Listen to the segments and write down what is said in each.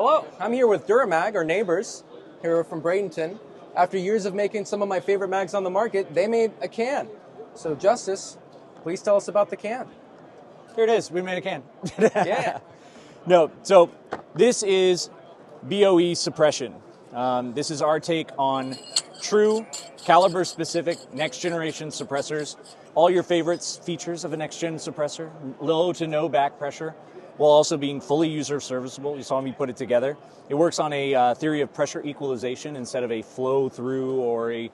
Hello, I'm here with DuraMag, our neighbors, here from Bradenton. After years of making some of my favorite mags on the market, they made a can. So Justice, please tell us about the can. Here it is, we made a can. Yeah. No, so this is BOE Suppression. This is our take on true caliber-specific next-generation suppressors. All your favorites features of a next-gen suppressor, low to no back pressure, while also being fully user-serviceable. You saw me put it together. It works on a theory of pressure equalization instead of a flow-through or a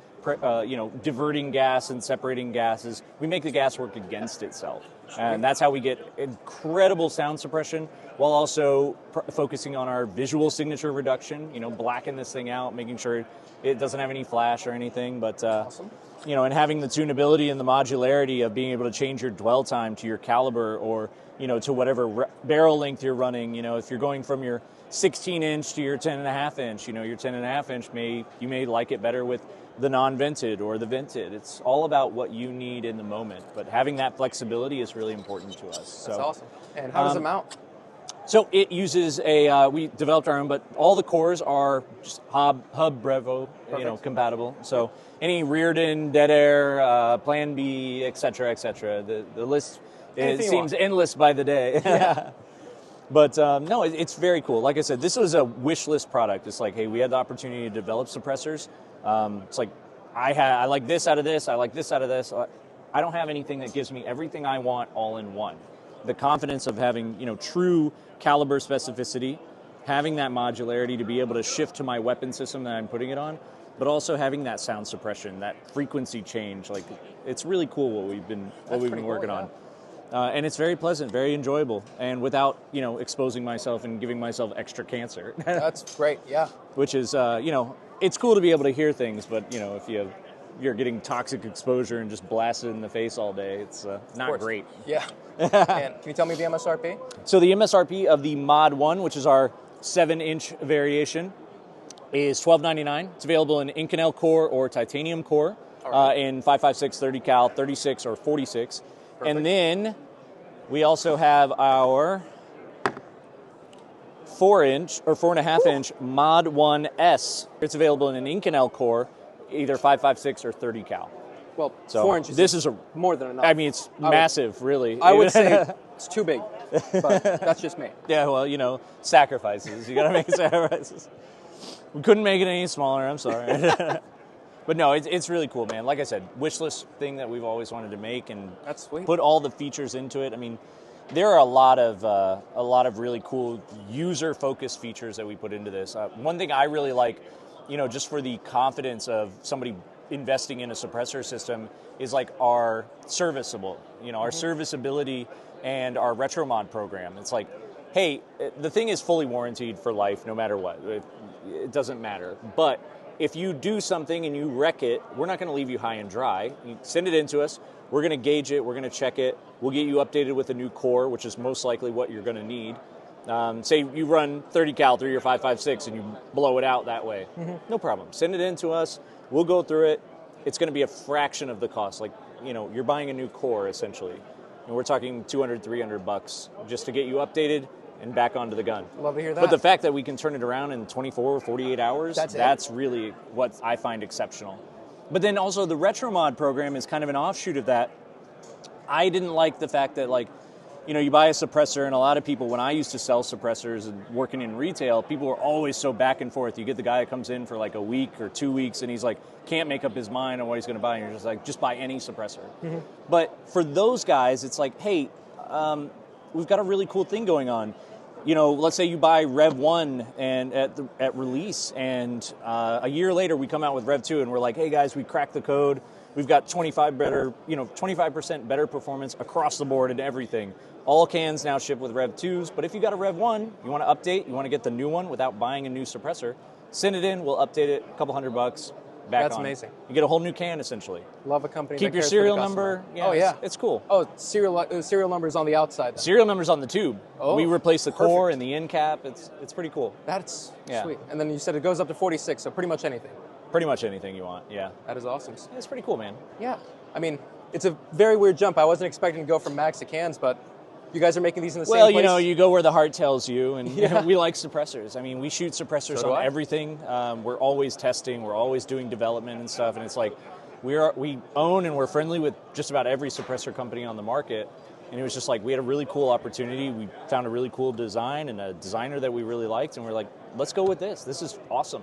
diverting gas and separating gases. We make the gas work against itself. And that's how we get incredible sound suppression while also focusing on our visual signature reduction, blacken this thing out, making sure it doesn't have any flash or anything. But, awesome. And having the tunability and the modularity of being able to change your dwell time to your caliber or, to whatever barrel length you're running. If you're going from your 16-inch to your 10.5-inch, your 10.5-inch you may like it better with the non-vented or the vented. It's all about what you need in the moment, but having that flexibility is really important to us. That's awesome. And how does it mount? So it uses we developed our own, but all the cores are just Hub Brevo, compatible. So any Reardon, Dead Air, Plan B, et cetera, the list seems endless by the day. Yeah. But no, it's very cool. Like I said, this was a wish list product. It's like, hey, we had the opportunity to develop suppressors. It's like, I like this out of this, I like this out of this. I don't have anything that gives me everything I want all in one. The confidence of having, true caliber specificity, having that modularity to be able to shift to my weapon system that I'm putting it on, but also having that sound suppression, that frequency change. Like, it's really cool what we've been working on. And it's very pleasant, very enjoyable, and without, exposing myself and giving myself extra cancer. That's great, yeah. Which is, it's cool to be able to hear things, but, if you're getting toxic exposure and just blasted in the face all day, it's not great. Yeah. And can you tell me the MSRP? So the MSRP of the Mod-1, which is our 7-inch variation, is $12.99. It's available in Inconel core or titanium core, in 5.56, 30 cal, 36, or 46. Perfect. And then we also have our 4-inch or 4.5-inch Mod-1 S. It's available in an Inconel core, either 5.56 or 30 cal. Well, so 4 inches. This is more than enough. I mean, it's massive, really. I would say it's too big, but that's just me. Yeah, well, sacrifices. You got to make sacrifices. We couldn't make it any smaller. I'm sorry. But no, it's really cool, man. Like I said, wish list thing that we've always wanted to make, and that's sweet. Put all the features into it. I mean, there are a lot of really cool user-focused features that we put into this. One thing I really like, just for the confidence of somebody investing in a suppressor system, is like our serviceable, our serviceability and our retromod program. It's like, hey, the thing is fully warranted for life, no matter what. It doesn't matter, but if you do something and you wreck it, we're not going to leave you high and dry. You send it in to us. We're going to gauge it. We're going to check it. We'll get you updated with a new core, which is most likely what you're going to need. Say you run 30 cal through your 5.56 and you blow it out that way. Mm-hmm. No problem. Send it in to us. We'll go through it. It's going to be a fraction of the cost. Like, you're buying a new core, essentially. And we're talking $200, $300 just to get you updated and back onto the gun. Love to hear that. But the fact that we can turn it around in 24 or 48 hours, that's really what I find exceptional. But then also the retromod program is kind of an offshoot of that. I didn't like the fact that, you buy a suppressor, and a lot of people, when I used to sell suppressors and working in retail, people were always so back and forth. You get the guy that comes in for like a week or 2 weeks, and he's like, can't make up his mind on what he's going to buy, and you're just like, just buy any suppressor. Mm-hmm. But for those guys, it's like, hey, we've got a really cool thing going on. Let's say you buy Rev 1 and at release, and a year later we come out with Rev 2, and we're like, hey guys, we cracked the code. We've got 25% better performance across the board and everything. All cans now ship with Rev 2s, but if you got a Rev 1, you want to update, you want to get the new one without buying a new suppressor, send it in, we'll update it, a couple $100. That's amazing. You get a whole new can, essentially. Love a company Keep that your cares serial for the number. customer. Yeah, oh, yeah. It's cool. Oh, serial number's on the outside, then. Serial number's on the tube. Oh, we replace the core and the end cap. It's pretty cool. That's sweet. And then you said it goes up to 46, so pretty much anything. Pretty much anything you want, yeah. That is awesome. It's pretty cool, man. Yeah. I mean, it's a very weird jump. I wasn't expecting to go from mags to cans, but You guys are making these in the same Well, place? you go where the heart tells you, and Yeah. we like suppressors. I mean, we shoot suppressors So do on I. everything. We're always testing, we're always doing development and stuff, and it's like we own and we're friendly with just about every suppressor company on the market. And it was just like we had a really cool opportunity. We found a really cool design and a designer that we really liked, and we're like, let's go with this. This is awesome.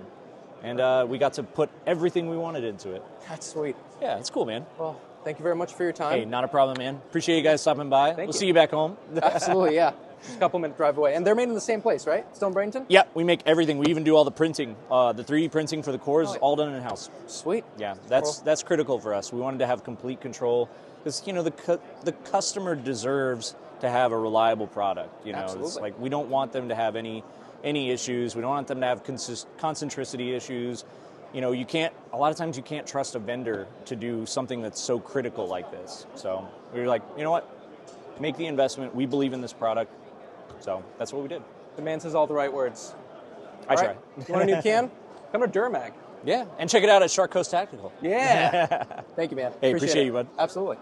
And we got to put everything we wanted into it. That's sweet. Yeah, it's cool, man. Well, thank you very much for your time. Hey, not a problem, man. Appreciate you guys stopping by. Thank We'll you. see you back home. Absolutely, yeah. Just a couple minute drive away. And they're made in the same place, right? Still in Bradenton? Yeah, we make everything. We even do all the printing. The 3D printing for the cores, Oh, yeah. all done in-house. Sweet. Yeah, Cool. that's critical for us. We wanted to have complete control because the customer deserves to have a reliable product. It's Absolutely. like we don't want them to have any issues. We don't want them to have concentricity issues. You can't. A lot of times you can't trust a vendor to do something that's so critical like this. So we were like, you know what? Make the investment. We believe in this product. So that's what we did. The man says all the right words. I All try. right. You want a new can? Come to DuraMag. Yeah, and check it out at Shark Coast Tactical. Yeah. Thank you, man. Hey, appreciate you, bud. Absolutely.